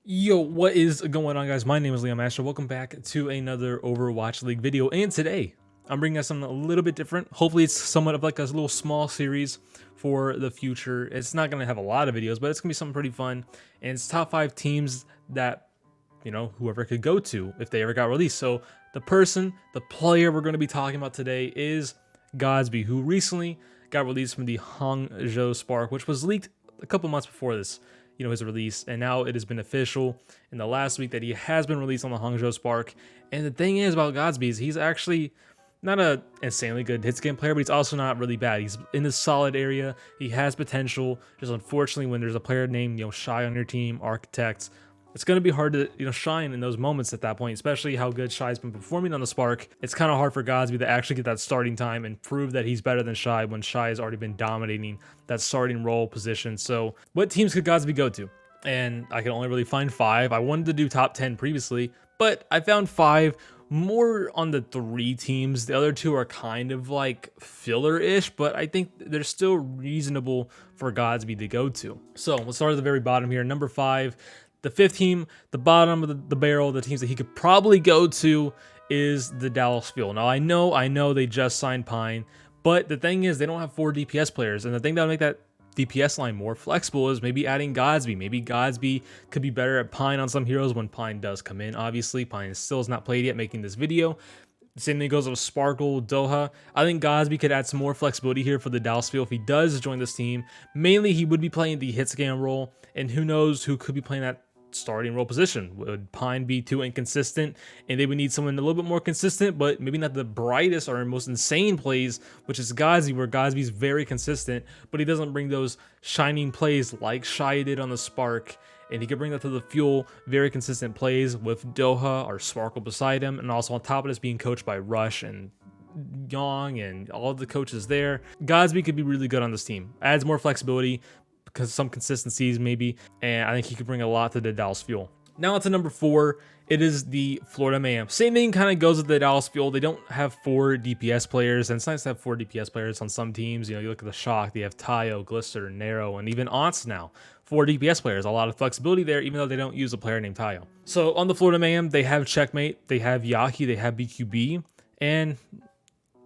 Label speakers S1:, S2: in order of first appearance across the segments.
S1: Yo, what is going on, guys? My name is Leon Master. Welcome back to another Overwatch League video. And today, I'm bringing us something a little bit different. Hopefully, it's somewhat of like a little small series for the future. It's not going to have a lot of videos, but it's going to be something pretty fun. And it's top 5 teams that, whoever could go to if they ever got released. So the player we're going to be talking about today is Godsb, who recently got released from the Hangzhou Spark, which was leaked a couple months before this. His release, and now it has been official in the last week that he has been released on the Hangzhou Spark. And the thing is about Godsb is he's actually not a insanely good hits game player, but he's also not really bad. He's in the solid area. He has potential. Just unfortunately, when there's a player named Shy on your team, Architect, it's going to be hard to shine in those moments at that point, especially how good Shy's been performing on the Spark. It's kind of hard for Godsb to actually get that starting time and prove that he's better than Shy when Shy has already been dominating that starting role position. So what teams could Godsb go to? And I can only really find 5. I wanted to do top 10 previously, but I found 5 more on the 3 teams. The other 2 are kind of like filler-ish, but I think they're still reasonable for Godsb to go to. So let's start at the very bottom here. Number 5. The 5th team, the bottom of the barrel, the teams that he could probably go to is the Dallas Fuel. Now, I know they just signed Pine, but the thing is they don't have 4 DPS players, and the thing that would make that DPS line more flexible is maybe adding Godsb. Maybe Godsb could be better at Pine on some heroes when Pine does come in. Obviously, Pine still has not played yet making this video. The same thing goes with Sparkle, Doha. I think Godsb could add some more flexibility here for the Dallas Fuel if he does join this team. Mainly, he would be playing the hit scan role, and who knows who could be playing that starting role position. Would Pine be too inconsistent and they would need someone a little bit more consistent, but maybe not the brightest or most insane plays, which is Godsb, where Godsb is very consistent, but he doesn't bring those shining plays like Shy did on the Spark, and he could bring that to the Fuel. Very consistent plays with Doha or Sparkle beside him, and also on top of this being coached by Rush and Young and all of the coaches there. Godsb could be really good on this team. Adds more flexibility, because some consistencies maybe, and I think he could bring a lot to the Dallas Fuel. Now on to number 4. It is the Florida Mayhem. Same thing kind of goes with the Dallas Fuel. They don't have 4 DPS players, and it's nice to have 4 DPS players on some teams. You look at the Shock, they have Tayo, Glister, Nero, and even Aunts now. 4 DPS players, a lot of flexibility there, even though they don't use a player named Tayo. So on the Florida Mayhem, they have Checkmate, they have Yaki, they have BQB, and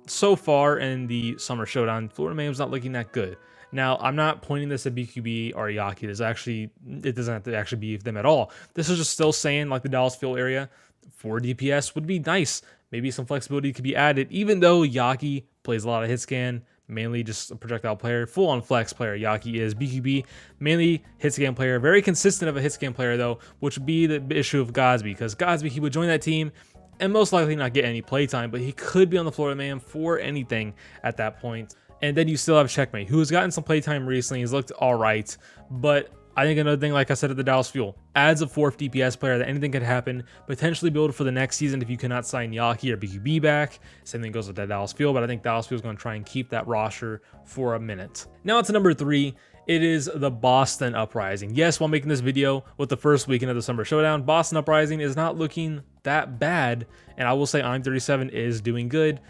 S1: so far in the Summer Showdown, Florida Mayhem's not looking that good. Now, I'm not pointing this at BQB or Yaki. It doesn't have to actually be them at all. This is just still saying, like the Dallas Fuel area, 4 DPS would be nice. Maybe some flexibility could be added, even though Yaki plays a lot of hit scan, mainly just a projectile player, full-on flex player. Yaki is BQB, mainly hit scan player, very consistent of a hit scan player though, which would be the issue of Godsb, because Godsb, he would join that team and most likely not get any playtime, but he could be on the Florida Mayhem for anything at that point. And then you still have Checkmate, who has gotten some playtime recently. He's looked all right, but I think another thing, like I said at the Dallas Fuel, adds a 4th DPS player that anything could happen, potentially build for the next season if you cannot sign Yaki or BQB back. Same thing goes with the Dallas Fuel, but I think Dallas Fuel is going to try and keep that roster for a minute. Now it's number 3. It is the Boston Uprising. Yes, while making this video with the first weekend of the Summer Showdown, Boston Uprising is not looking that bad, and I will say I'm37 is doing good.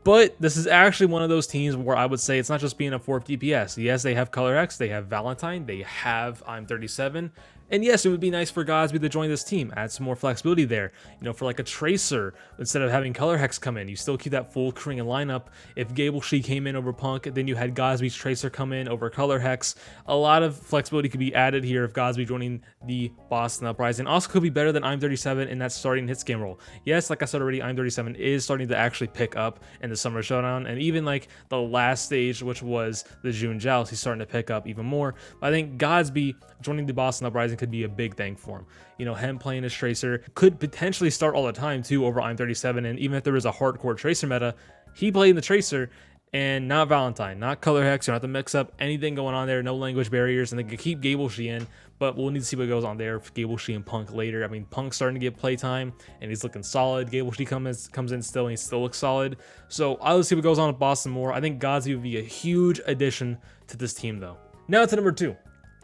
S1: But this is actually one of those teams where I would say it's not just being a 4th DPS. Yes, they have Color X, they have Valentine, they have I'm37. And yes, it would be nice for Godsb to join this team, add some more flexibility there. For like a Tracer, instead of having Color Hex come in, you still keep that full Korean lineup. If Gable-Shi came in over Punk, then you had Godsb's Tracer come in over Color Hex. A lot of flexibility could be added here if Godsb joining the Boston Uprising. Also could be better than I'm37 in that starting hit scan role. Yes, like I said already, I'm37 is starting to actually pick up in the Summer Showdown, and even like the last stage, which was the June Joust, he's starting to pick up even more. But I think Godsb joining the Boston Uprising could be a big thing for him. Him playing as Tracer could potentially start all the time too over I'm37, and even if there was a hardcore Tracer meta, he played in the Tracer and not Valentine, not Color Hex. You don't have to mix up anything going on there, no language barriers, and they could keep Gable-Shi in, but we'll need to see what goes on there for Gable-Shi and Punk later. I mean, Punk's starting to get playtime, and he's looking solid. Gable-Shi comes in still, and he still looks solid. So I'll see what goes on with Boston more. I think Godsb would be a huge addition to this team, though. Now to number 2.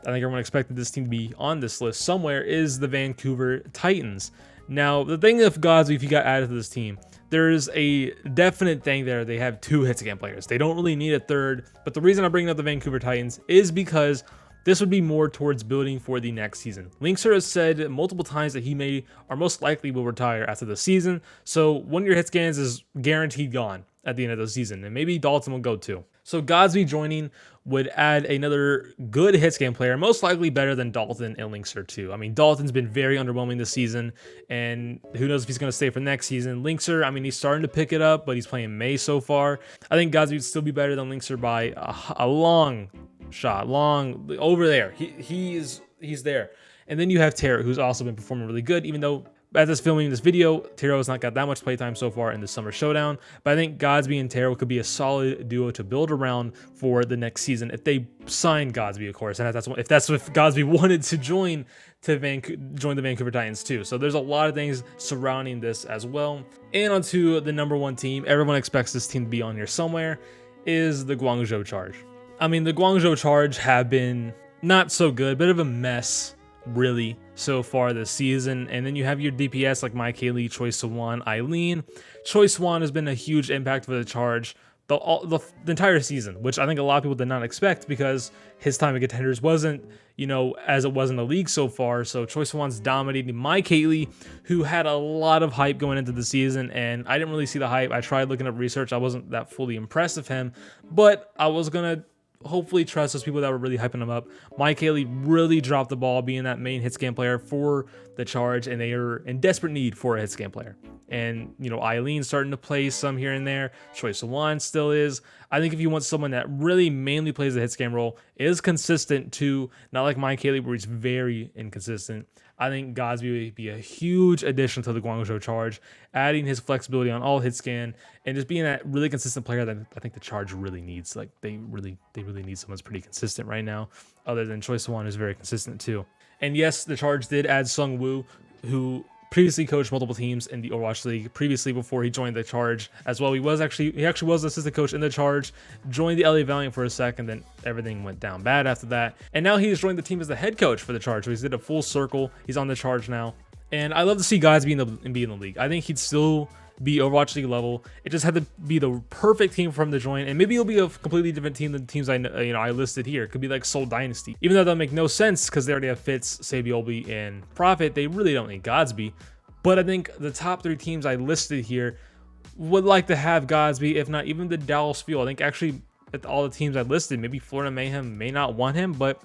S1: I think everyone expected this team to be on this list somewhere, is the Vancouver Titans. Now, the thing of Godsb, if you got added to this team, there's a definite thing there. They have 2 hit scan players. They don't really need a 3rd, but the reason I'm bringing up the Vancouver Titans is because This would be more towards building for the next season. Linkser has said multiple times that he may or most likely will retire after the season, so one of your hit scans is guaranteed gone at the end of the season, and maybe Dalton will go too. So Godsb joining would add another good hit scan player, most likely better than Dalton and Linkser too. I mean, Dalton's been very underwhelming this season, and who knows if he's going to stay for next season. Linkser, I mean, he's starting to pick it up, but he's playing May so far. I think Godsb would still be better than Linkser by a long shot, long over there. He's there. And then you have Taro, who's also been performing really good, even though as this filming this video, Taro has not got that much playtime so far in the Summer Showdown, but I think Godsb and Taro could be a solid duo to build around for the next season if they sign Godsb, of course, and if that's what Godsb wanted to join the Vancouver Titans too. So there's a lot of things surrounding this as well. And onto the #1 team, everyone expects this team to be on here somewhere, is the Guangzhou Charge. I mean, the Guangzhou Charge have been not so good, bit of a mess, really, so far this season. And then you have your DPS like My Kaylee, Choi Swan, Eileen. Choi Swan has been a huge impact for the Charge the entire season, which I think a lot of people did not expect because his time at Contenders wasn't, you know, as it was in the league so far. So Choi Swan's dominating My Kaylee, who had a lot of hype going into the season, and I didn't really see the hype. I tried looking up research. I wasn't that fully impressed with him, but I was gonna hopefully trust those people that were really hyping him up. My Kaylee really dropped the ball being that main hit scan player for the Charge, and they are in desperate need for a hit scan player. And, you know, Eileen's starting to play some here and there. Choi Swan still is. I think if you want someone that really mainly plays the hit scan role, is consistent too, not like My Kaylee where he's very inconsistent, I think Godsb would be a huge addition to the Guangzhou Charge, adding his flexibility on all hit scan and just being that really consistent player that I think the Charge really needs. Like they really need someone who's pretty consistent right now, other than Choi Swan who's very consistent too. And yes, the Charge did add Sung Woo, who previously coached multiple teams in the Overwatch League previously before he joined the Charge as well. He actually was assistant coach in the Charge, joined the LA Valiant for a second, then everything went down bad after that. And now he's joined the team as the head coach for the Charge. So he's did a full circle. He's on the Charge now. And I love to see guys be in the league. I think he'd still be Overwatch League level. It just had to be the perfect team for him to join, and maybe it'll be a completely different team than the teams I listed here. It could be like Seoul Dynasty, even though that'll make no sense because they already have Fitz, Sabiolbi, and Prophet. They really don't need Godsb. But I think the top 3 teams I listed here would like to have Godsb, if not even the Dallas Fuel. I think actually at all the teams I listed, maybe Florida Mayhem may not want him, but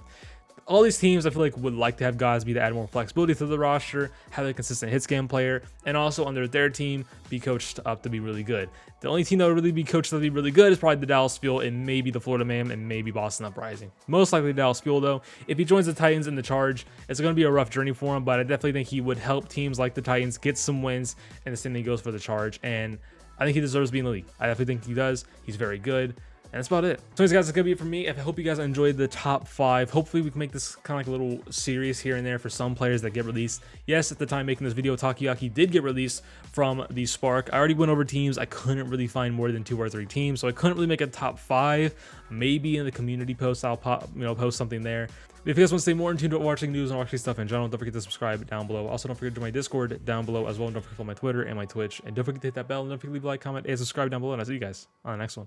S1: all these teams I feel like would like to have Godsb to add more flexibility to the roster, have a consistent hit scan player, and also under their team be coached up to be really good. The only team that would really be coached up to be really good is probably the Dallas Fuel and maybe the Florida Mayhem and maybe Boston Uprising. Most likely Dallas Fuel though. If he joins the Titans in the Charge, it's going to be a rough journey for him, but I definitely think he would help teams like the Titans get some wins, and the same thing goes for the Charge, and I think he deserves to be in the league. I definitely think he does. He's very good. And that's about it. So anyways, guys, that's gonna be it for me. I hope you guys enjoyed the top 5. Hopefully we can make this kind of like a little series here and there for some players that get released. Yes, at the time making this video, Takayaki did get released from the Spark. I already went over teams. I couldn't really find more than 2 or 3 teams, so I couldn't really make a top 5. Maybe in the community post I'll post something there. If you guys want to stay more in tune to watching news and watching stuff in general, don't forget to subscribe down below. Also, don't forget to join my Discord down below as well. And don't forget to follow my Twitter and my Twitch. And don't forget to hit that bell. And don't forget to leave a like, comment, and subscribe down below. And I'll see you guys on the next one.